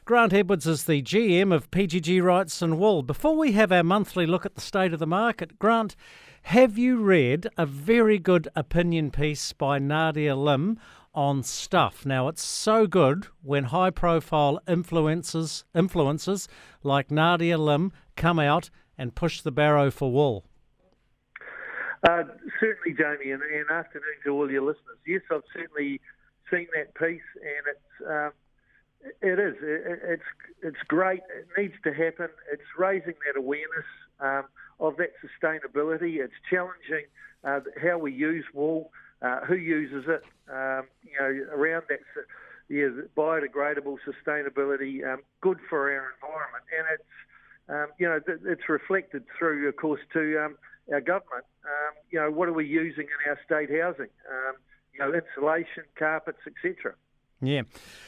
Grant Edwards is the GM of PGG Wrights and Wool. Before we have our monthly look at the state of the market, Grant, have you read a very good opinion piece by Nadia Lim on Stuff? Now, it's so good when high-profile influencers like Nadia Lim come out and push the barrow for wool. Certainly, Jamie, and afternoon to all your listeners. Yes, I've certainly seen that piece, and it's great. It needs to happen. It's raising that awareness of that sustainability. It's challenging how we use wool, who uses it. Around that, biodegradable sustainability, good for our environment, and it's reflected through, of course, to our government. What are we using in our state housing? Insulation, carpets, etc. Yeah.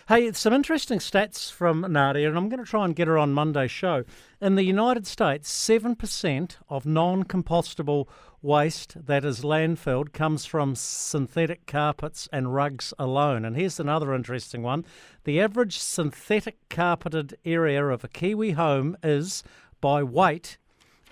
Hey, some interesting stats from Nadia, and I'm going to try and get her on Monday's show. In the United States, 7% of non-compostable waste that is landfilled comes from synthetic carpets and rugs alone. And here's another interesting one. The average synthetic carpeted area of a Kiwi home is, by weight,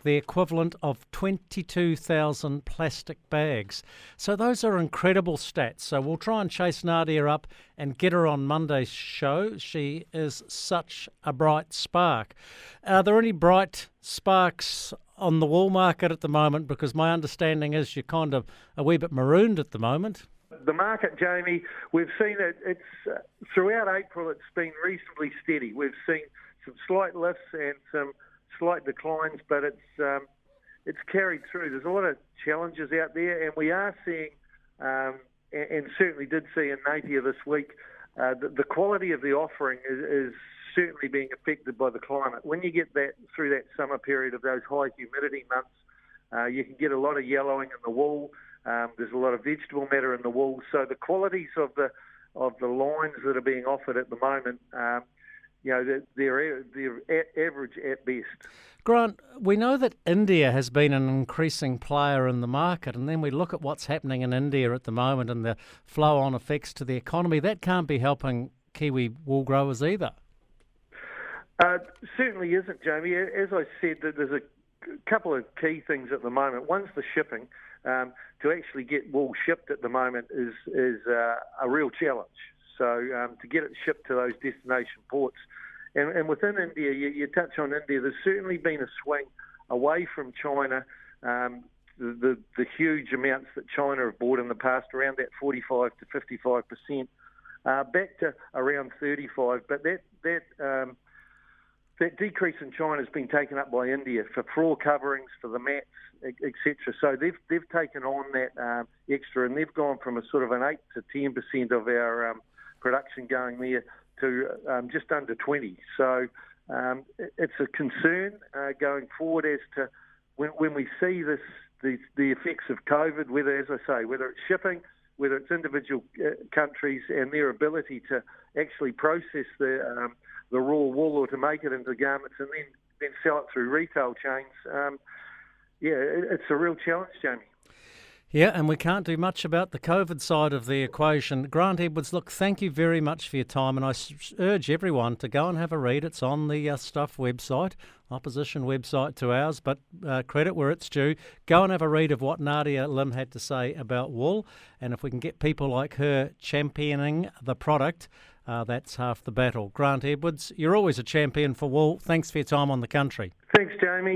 the equivalent of 22,000 plastic bags. So those are incredible stats. So we'll try and chase Nadia up and get her on Monday's show. She is such a bright spark. Are there any bright sparks on the wool market at the moment? Because my understanding is you're kind of a wee bit marooned at the moment. The market, Jamie, we've seen it. It's throughout April, it's been reasonably steady. We've seen some slight lifts and some slight declines, but it's carried through. There's a lot of challenges out there, and we are seeing, and certainly did see in Napier this week, the quality of the offering is certainly being affected by the climate. When you get that through that summer period of those high humidity months, you can get a lot of yellowing in the wool. There's a lot of vegetable matter in the wool. So the qualities of the lines that are being offered at the moment, they're average at best. Grant, we know that India has been an increasing player in the market, and then we look at what's happening in India at the moment and the flow-on effects to the economy. That can't be helping Kiwi wool growers either. Certainly isn't, Jamie. As I said, there's a couple of key things at the moment. One's the shipping. To actually get wool shipped at the moment is a real challenge. So to get it shipped to those destination ports. And within India, you touch on India, there's certainly been a swing away from China. The huge amounts that China have bought in the past, around that 45 to 55%, back to around 35%. But that decrease in China has been taken up by India for floor coverings, for the mats, etc. So they've taken on that extra, and they've gone from a sort of an 8 to 10% of our production going there to just under 20. So it's a concern going forward as to when we see the effects of COVID, whether, as I say, whether it's shipping, whether it's individual countries and their ability to actually process the raw wool or to make it into garments and then sell it through retail chains. It's a real challenge, Jamie. Yeah, and we can't do much about the COVID side of the equation. Grant Edwards, look, thank you very much for your time, and I urge everyone to go and have a read. It's on the Stuff website, opposition website to ours, but credit where it's due. Go and have a read of what Nadia Lim had to say about wool, and if we can get people like her championing the product, that's half the battle. Grant Edwards, you're always a champion for wool. Thanks for your time on The Country. Thanks, Jamie.